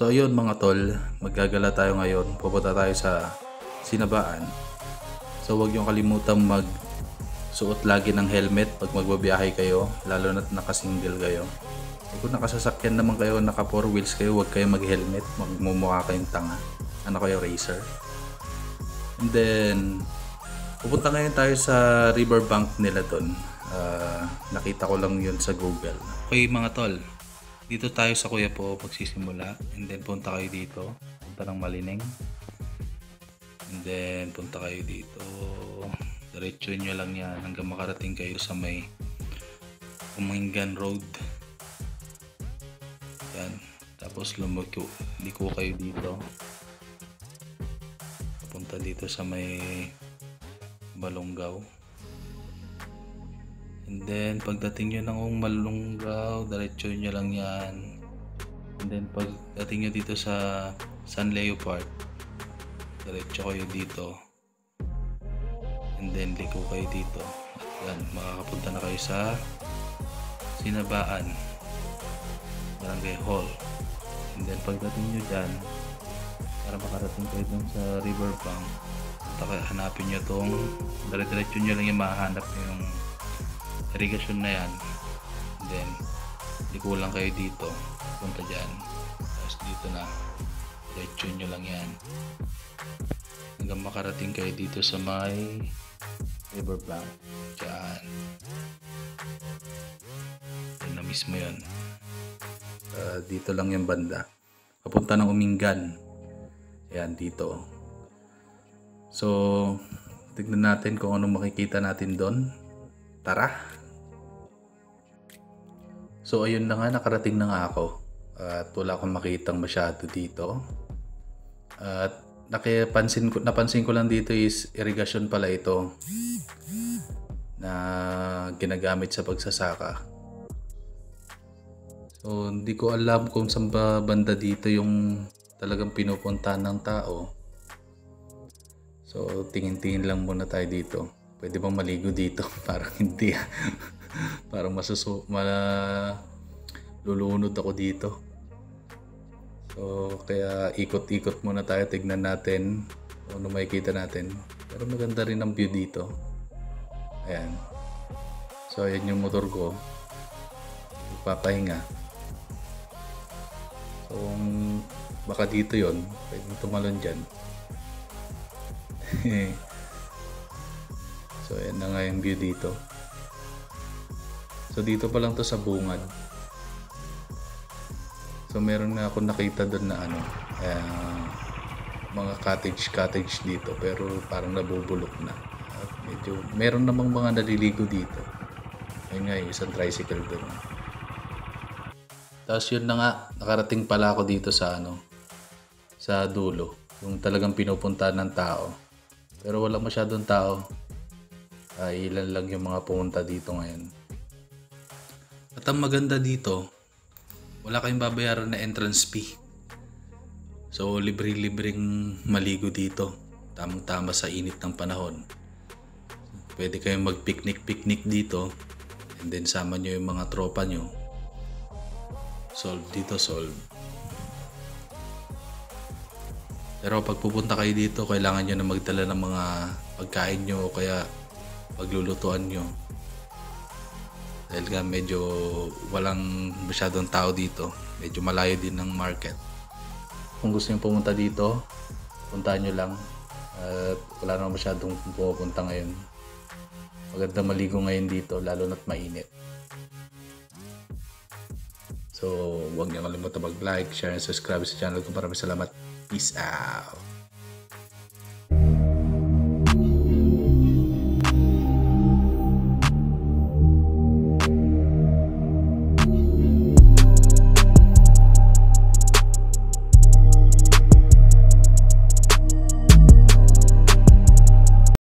So ayun mga tol, maggagala tayo ngayon. Pupunta tayo sa Sinabaan. So huwag niyong kalimutang magsuot lagi ng helmet pag magbabiyahe kayo, lalo na't nakasingle kayo. Kung nakasasakyan naman kayo, naka 4 wheels kayo, huwag kayo mag-helmet, magmumukha kayong tanga. Ano kayo, racer? And then pupunta ngayon tayo sa riverbank nila doon. Nakita ko lang yun sa Google. Okay mga tol, dito tayo sa Kuya Po pagsisimula. And then punta kayo dito, punta ng Malining. And then punta kayo dito, diretso nyo lang yan hanggang makarating kayo sa may Umingan Road. Yan, tapos liko kayo dito, punta dito sa may Balongaw. And then pagdating nyo ng Balongaw, diretso nyo lang yan. And then pagdating nyo dito sa San Leo Park, diretso kayo dito. And then liko kayo dito. At yan, makakapunta na kayo sa Sinabaan Barangay Hall. And then pagdating nyo dyan, para makarating kayo dun sa riverbank, hanapin nyo tong dire-diretso nyo lang yung mahanap nyo yung irrigation na yan. And then liko lang kayo dito, punta dyan, tapos dito na diretso nyo lang yan hanggang makarating kayo dito sa may riverbank. Dyan, yun na mismo yun. Dito lang yung banda papunta ng Umingan. Ayan, dito. So tignan natin kung anong makikita natin doon. Tara. So ayun na nga, nakarating na nga ako. At wala akong makitang masyado dito. At napansin ko lang dito is irrigation pala ito na ginagamit sa pagsasaka. So hindi ko alam kung saan ba banda dito yung talagang pinupuntahan ng tao. So tingin-tingin lang muna tayo dito. Pwede bang maligo dito? Parang hindi. Parang lulunod ako dito. So kaya ikot-ikot muna tayo, tignan natin kung ano makikita natin. Pero maganda rin ang view dito. Ayan. So ayan yung motor ko, magpapahinga. So baka dito yon, pwedeng tumalon dyan. So ayan na nga yung view dito. So dito pa lang to sa bungad. So meron na ako nakita doon na mga cottage dito, pero parang nabubulok na. At medyo meron namang mga naliligo dito. Ayun nga, yung isang tricycle doon. Tapos yun na nga, nakarating pala ako dito sa sa dulo, yung talagang pinupuntahan ng tao. Pero wala masyadong tao. Ilan lang yung mga pumunta dito ngayon. At ang maganda dito, wala kayong babayaran na entrance fee. So libre-libreng maligo dito, tamang-tama sa init ng panahon. Pwede kayong mag-picnic dito, and then sama nyo yung mga tropa nyo. Solve dito, solve. Pero pag pupunta kayo dito, kailangan nyo na magdala ng mga pagkain nyo o kaya paglulutuan nyo. Dahil nga medyo walang masyadong tao dito. Medyo malayo din ng market. Kung gusto nyo pumunta dito, puntahan nyo lang. At wala naman masyadong pupunta ngayon. Maganda maligo ngayon dito, lalo na't mainit. So huwag nyo kalimutan mag-like, share, and subscribe sa channel ko. Maraming salamat. Peace out.